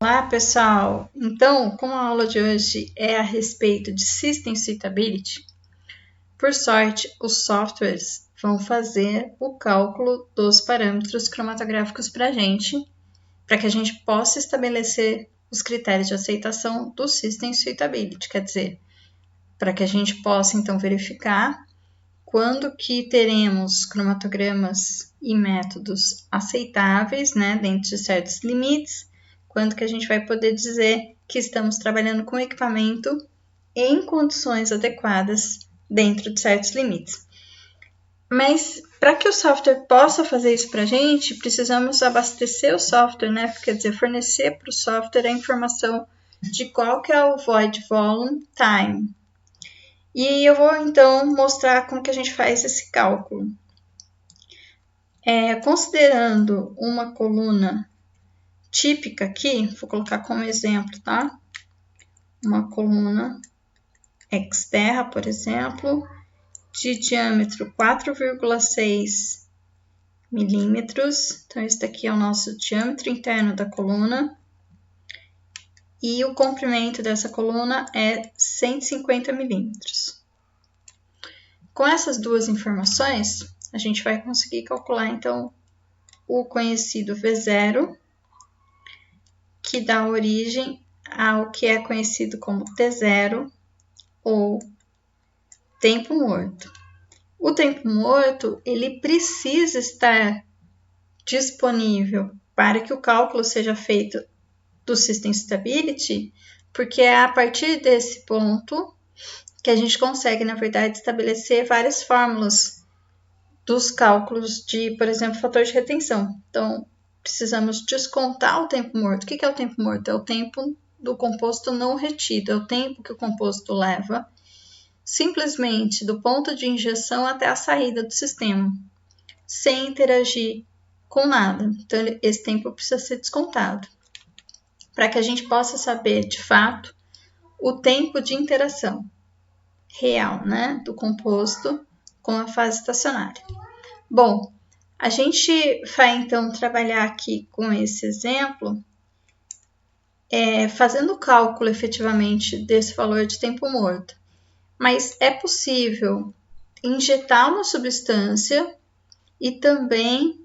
Olá, pessoal! Então, como a aula de hoje é a respeito de System Suitability, por sorte, os softwares vão fazer o cálculo dos parâmetros cromatográficos para que a gente possa estabelecer os critérios de aceitação do System Suitability, quer dizer, para que a gente possa, então, verificar quando que teremos cromatogramas e métodos aceitáveis, né, dentro de certos limites, quando que a gente vai poder dizer que estamos trabalhando com equipamento em condições adequadas dentro de certos limites. Mas para que o software possa fazer isso para a gente, precisamos abastecer o software, né? Quer dizer, fornecer para o software a informação de qual que é o void volume time. E eu vou então mostrar como que a gente faz esse cálculo. Considerando uma coluna típica aqui, vou colocar como exemplo, tá? Uma coluna Xterra, por exemplo, de diâmetro 4,6 milímetros. Então, esse daqui é o nosso diâmetro interno da coluna. E o comprimento dessa coluna é 150 milímetros. Com essas duas informações, a gente vai conseguir calcular, então, o conhecido V0, que dá origem ao que é conhecido como T0, ou tempo morto. O tempo morto, ele precisa estar disponível para que o cálculo seja feito do System Stability, porque é a partir desse ponto que a gente consegue, na verdade, estabelecer várias fórmulas dos cálculos de, por exemplo, fator de retenção. Então, precisamos descontar o tempo morto. O que é o tempo morto? É o tempo do composto não retido, é o tempo que o composto leva simplesmente do ponto de injeção até a saída do sistema, sem interagir com nada. Então, esse tempo precisa ser descontado, para que a gente possa saber, de fato, o tempo de interação real, né, do composto com a fase estacionária. Bom, a gente vai então trabalhar aqui com esse exemplo, fazendo o cálculo efetivamente desse valor de tempo morto. Mas é possível injetar uma substância e também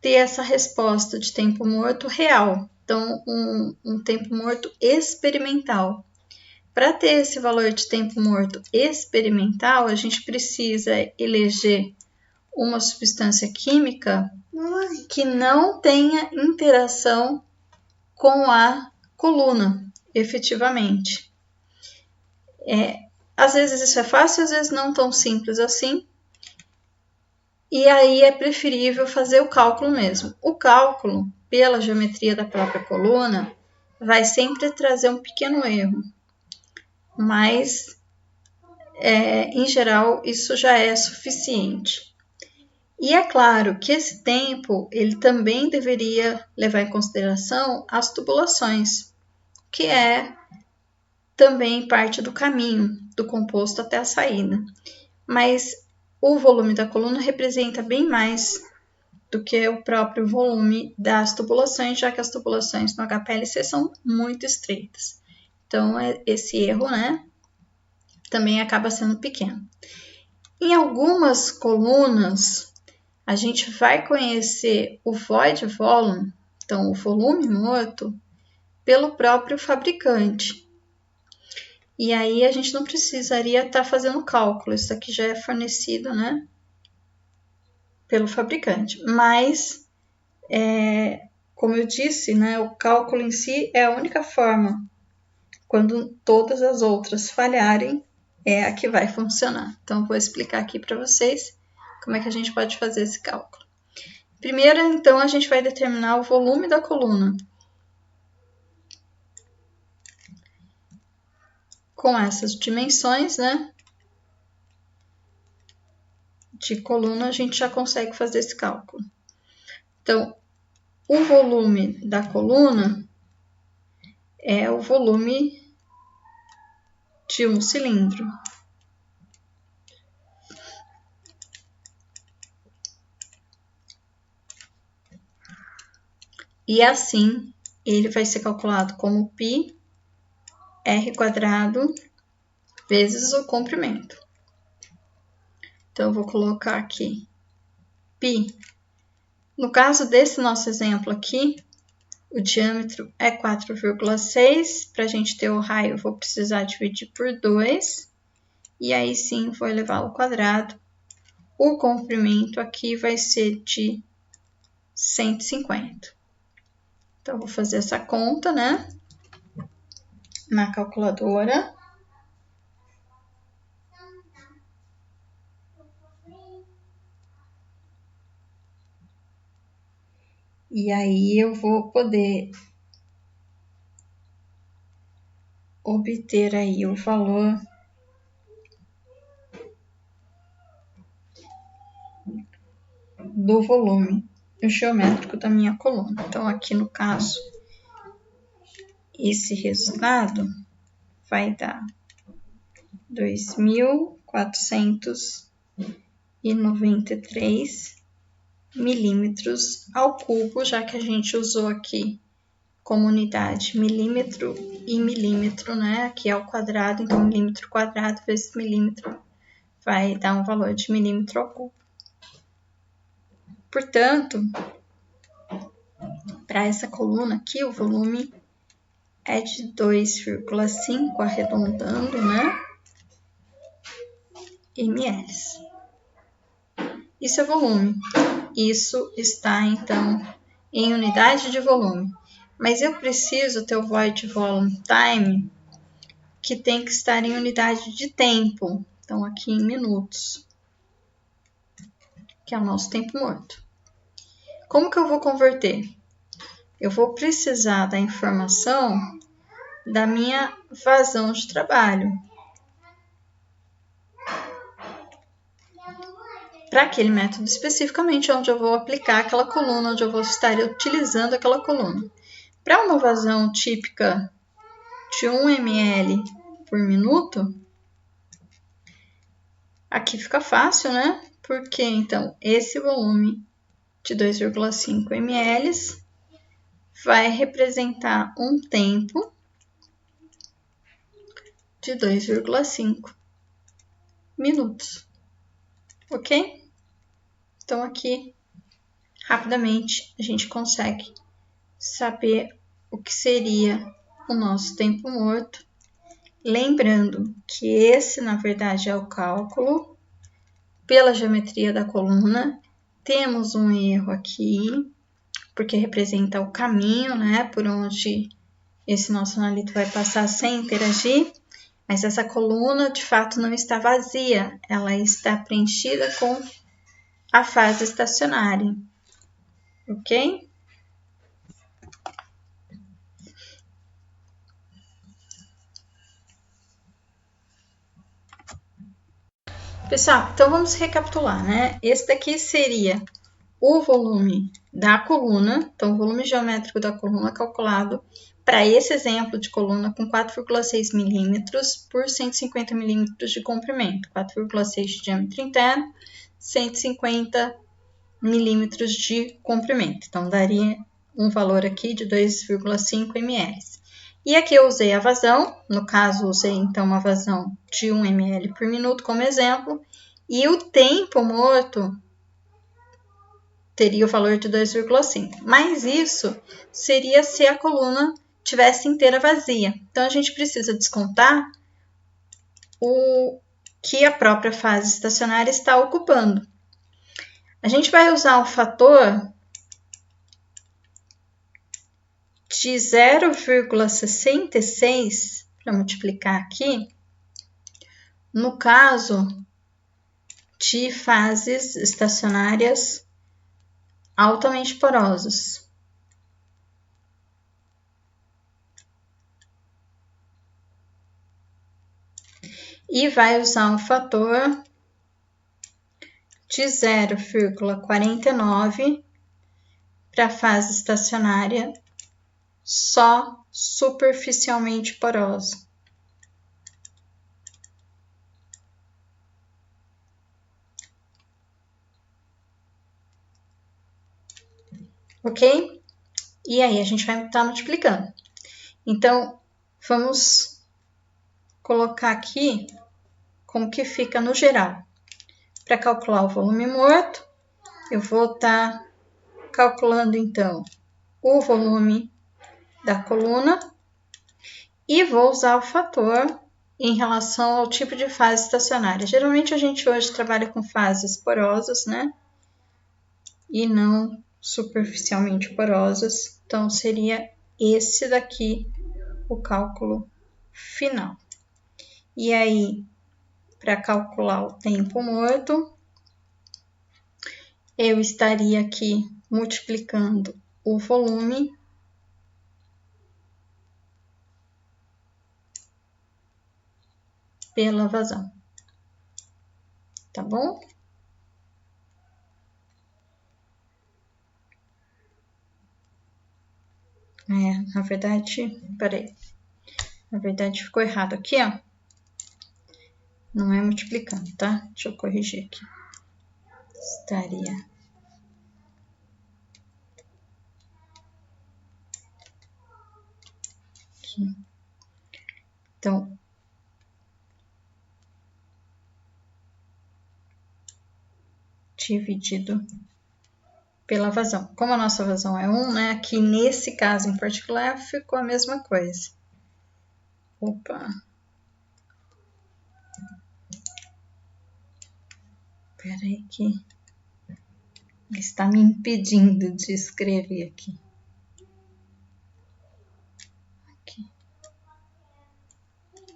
ter essa resposta de tempo morto real. Então, um tempo morto experimental. Para ter esse valor de tempo morto experimental, a gente precisa eleger uma substância química que não tenha interação com a coluna, efetivamente. Às vezes isso é fácil, às vezes não tão simples assim. E aí é preferível fazer o cálculo mesmo. O cálculo, pela geometria da própria coluna, vai sempre trazer um pequeno erro. Mas, em geral, isso já é suficiente. E é claro que esse tempo, ele também deveria levar em consideração as tubulações, que é também parte do caminho do composto até a saída. Mas o volume da coluna representa bem mais do que o próprio volume das tubulações, já que as tubulações no HPLC são muito estreitas. Então, esse erro, né, também acaba sendo pequeno. Em algumas colunas, a gente vai conhecer o void volume, então o volume morto, pelo próprio fabricante. E aí a gente não precisaria estar fazendo cálculo, isso aqui já é fornecido, né, pelo fabricante. Mas, como eu disse, né, o cálculo em si é a única forma. Quando todas as outras falharem, é a que vai funcionar. Então, vou explicar aqui para vocês como é que a gente pode fazer esse cálculo. Primeiro, então, a gente vai determinar o volume da coluna. Com essas dimensões, né, de coluna, a gente já consegue fazer esse cálculo. Então, o volume da coluna é o volume de um cilindro. E assim, ele vai ser calculado como πr² vezes o comprimento. Então, eu vou colocar aqui π. No caso desse nosso exemplo aqui, o diâmetro é 4,6. Para a gente ter o raio, eu vou precisar dividir por 2. E aí sim, vou elevá-lo ao quadrado. O comprimento aqui vai ser de 150. Então, vou fazer essa conta, né? Na calculadora. E aí, eu vou poder obter aí o valor do volume geométrico da minha coluna. Então, aqui no caso, esse resultado vai dar 2.493 milímetros ao cubo, já que a gente usou aqui como unidade milímetro e milímetro, né? Aqui é o quadrado, então milímetro quadrado vezes milímetro vai dar um valor de milímetro ao cubo. Portanto, para essa coluna aqui, o volume é de 2,5, arredondando, né? ml. Isso é volume. Isso está, então, em unidade de volume. Mas eu preciso ter o void volume time, que tem que estar em unidade de tempo. Então, aqui em minutos, que é o nosso tempo morto. Como que eu vou converter? Eu vou precisar da informação da minha vazão de trabalho. Para aquele método especificamente, onde eu vou aplicar aquela coluna, onde eu vou estar utilizando aquela coluna. Para uma vazão típica de 1 ml por minuto, aqui fica fácil, né? Porque, então, esse volume de 2,5 ml vai representar um tempo de 2,5 minutos. Ok? Então, aqui, rapidamente, a gente consegue saber o que seria o nosso tempo morto. Lembrando que esse, na verdade, é o cálculo pela geometria da coluna. Temos um erro aqui, porque representa o caminho, né, por onde esse nosso analito vai passar sem interagir. Mas essa coluna, de fato, não está vazia. Ela está preenchida com a fase estacionária. Ok? Pessoal, então vamos recapitular, né? Esse daqui seria o volume da coluna, então o volume geométrico da coluna calculado para esse exemplo de coluna com 4,6 milímetros por 150 milímetros de comprimento, 4,6 de diâmetro interno, 150 milímetros de comprimento. Então, daria um valor aqui de 2,5 ml. E aqui eu usei a vazão, no caso, usei então uma vazão de 1 ml por minuto como exemplo, e o tempo morto teria o valor de 2,5. Mas isso seria se a coluna tivesse inteira vazia. Então, a gente precisa descontar o que a própria fase estacionária está ocupando. A gente vai usar o fator de 0,66 para multiplicar aqui, no caso de fases estacionárias altamente porosas. E vai usar o fator de 0,49 para a fase estacionária só superficialmente porosa. Ok? E aí a gente vai estar multiplicando. Então, vamos colocar aqui como que fica no geral. Para calcular o volume morto, eu vou estar calculando, então, o volume da coluna e vou usar o fator em relação ao tipo de fase estacionária. Geralmente a gente hoje trabalha com fases porosas, né? E não superficialmente porosas. Então, seria esse daqui o cálculo final. E aí, para calcular o tempo morto, eu estaria aqui multiplicando o volume pela vazão. Tá bom? Na verdade, peraí. Na verdade, ficou errado aqui, ó. Não é multiplicando, tá? Deixa eu corrigir aqui. Estaria aqui. Então, dividido pela vazão. Como a nossa vazão é 1, né? Aqui nesse caso em particular ficou a mesma coisa. Opa! Peraí que está me impedindo de escrever aqui.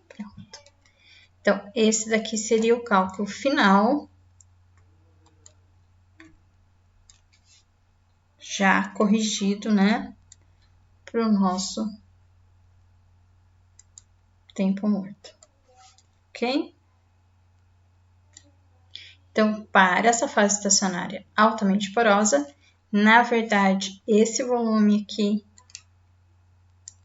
Pronto. Então, esse daqui seria o cálculo final. Já corrigido, né? Para o nosso tempo morto. Ok? Então, para essa fase estacionária altamente porosa, na verdade, esse volume aqui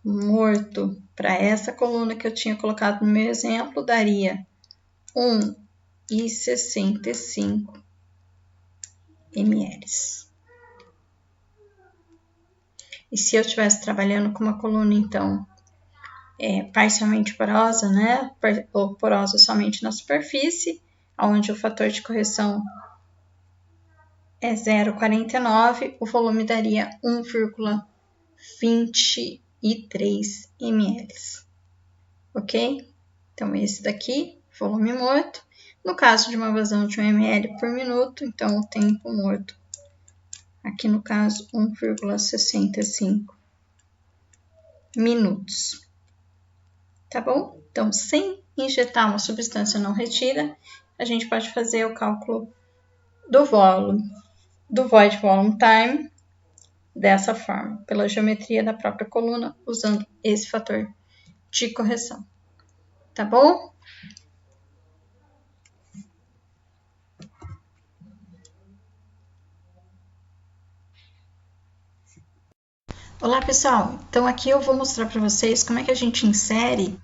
morto para essa coluna que eu tinha colocado no meu exemplo daria 1,65 ml. E se eu estivesse trabalhando com uma coluna, então, parcialmente porosa, né? Ou porosa somente na superfície, onde o fator de correção é 0,49, o volume daria 1,23 ml. Ok? Então, esse daqui, volume morto. No caso de uma vazão de 1 ml por minuto, então o tempo morto, aqui no caso, 1,65 minutos. Tá bom? Então, sem injetar uma substância não retida, a gente pode fazer o cálculo do volume, do void volume time, dessa forma, pela geometria da própria coluna, usando esse fator de correção. Tá bom? Olá, pessoal! Então, aqui eu vou mostrar para vocês como é que a gente insere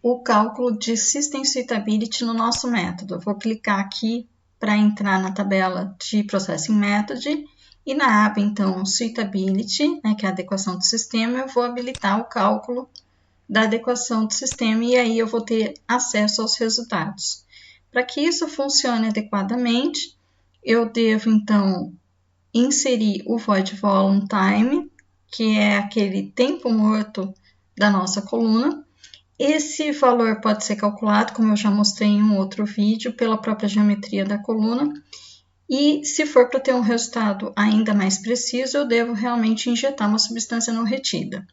o cálculo de System Suitability no nosso método. Eu vou clicar aqui para entrar na tabela de Processing Method e na aba, então, Suitability, né, que é a adequação do sistema, eu vou habilitar o cálculo da adequação do sistema e aí eu vou ter acesso aos resultados. Para que isso funcione adequadamente, eu devo, então, inserir o Void Volume Time, que é aquele tempo morto da nossa coluna. Esse valor pode ser calculado, como eu já mostrei em um outro vídeo, pela própria geometria da coluna. E se for para ter um resultado ainda mais preciso, eu devo realmente injetar uma substância não retida.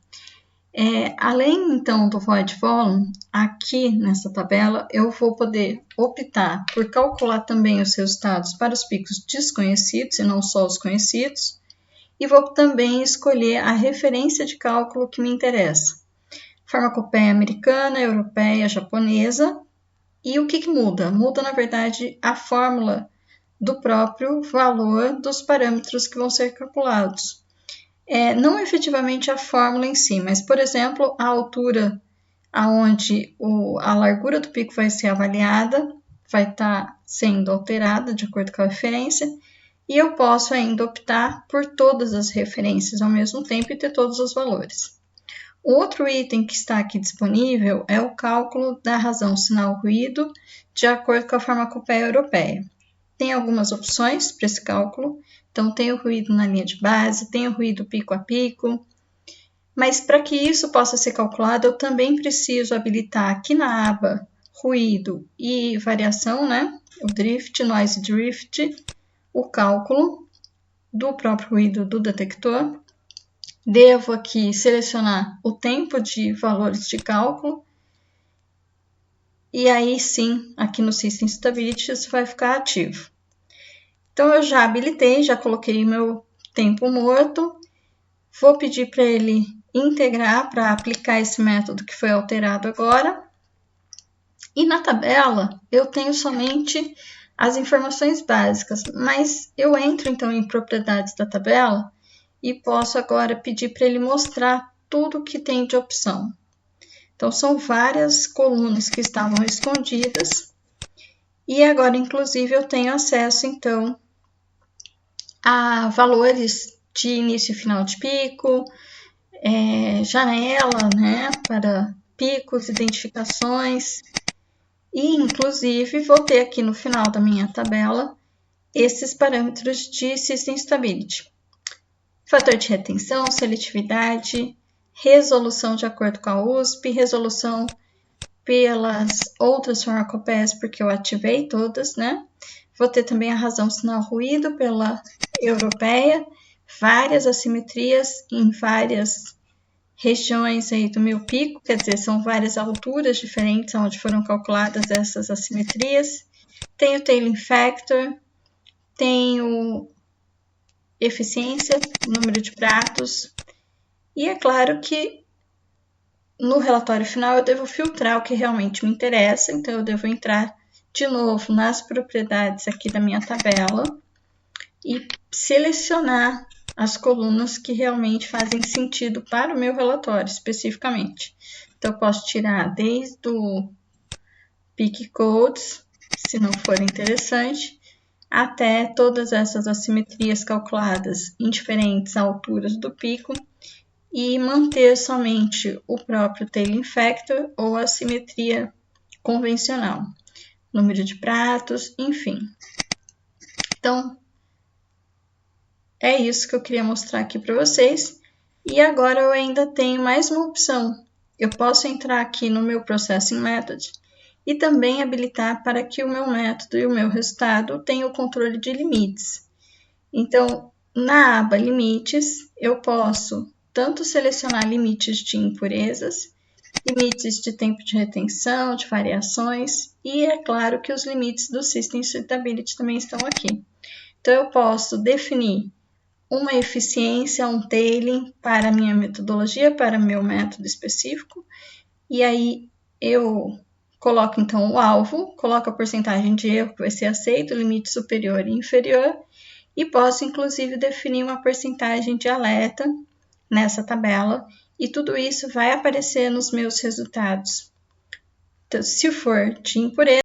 Além, então, do Void Volume, aqui nessa tabela, eu vou poder optar por calcular também os resultados para os picos desconhecidos e não só os conhecidos. E vou também escolher a referência de cálculo que me interessa. Farmacopeia americana, europeia, japonesa. E o que muda? Muda, na verdade, a fórmula do próprio valor dos parâmetros que vão ser calculados. Não efetivamente a fórmula em si, mas, por exemplo, a altura aonde a largura do pico vai ser avaliada vai estar sendo alterada de acordo com a referência. e eu posso ainda optar por todas as referências ao mesmo tempo e ter todos os valores. O outro item que está aqui disponível é o cálculo da razão sinal-ruído de acordo com a farmacopeia europeia. Tem algumas opções para esse cálculo, então tem o ruído na linha de base, tem o ruído pico a pico, mas para que isso possa ser calculado, eu também preciso habilitar aqui na aba ruído e variação, né? O drift, noise drift, o cálculo do próprio ruído do detector. Devo aqui selecionar o tempo de valores de cálculo. E aí sim, aqui no System Stability, isso vai ficar ativo. Então, eu já habilitei, já coloquei meu tempo morto. Vou pedir para ele integrar para aplicar esse método que foi alterado agora. E na tabela, eu tenho somente as informações básicas, mas eu entro então em propriedades da tabela e posso agora pedir para ele mostrar tudo que tem de opção. Então, são várias colunas que estavam escondidas e agora, inclusive, eu tenho acesso, então, a valores de início e final de pico, janela, né, para picos, identificações e, inclusive, vou ter aqui no final da minha tabela esses parâmetros de System Stability. Fator de retenção, seletividade, resolução de acordo com a USP, resolução pelas outras farmacopeias, porque eu ativei todas, né? Vou ter também a razão sinal-ruído pela europeia, várias assimetrias em várias regiões aí do meu pico, quer dizer, são várias alturas diferentes onde foram calculadas essas assimetrias. Tenho tailing factor, tenho eficiência, número de pratos, e é claro que no relatório final eu devo filtrar o que realmente me interessa, então eu devo entrar de novo nas propriedades aqui da minha tabela e selecionar as colunas que realmente fazem sentido para o meu relatório especificamente. Então, eu posso tirar desde o pick codes, se não for interessante, até todas essas assimetrias calculadas em diferentes alturas do pico e manter somente o próprio tailing factor ou a simetria convencional, número de pratos, enfim. Então, é isso que eu queria mostrar aqui para vocês. E agora eu ainda tenho mais uma opção. Eu posso entrar aqui no meu Processing Method e também habilitar para que o meu método e o meu resultado tenham o controle de limites. Então, na aba Limites, eu posso tanto selecionar limites de impurezas, limites de tempo de retenção, de variações, e é claro que os limites do System Stability também estão aqui. Então, eu posso definir uma eficiência, um tailing para a minha metodologia, para meu método específico, e aí eu coloco então o alvo, coloco a porcentagem de erro que vai ser aceito, limite superior e inferior, e posso inclusive definir uma porcentagem de alerta nessa tabela, e tudo isso vai aparecer nos meus resultados. Então, se for de impureza,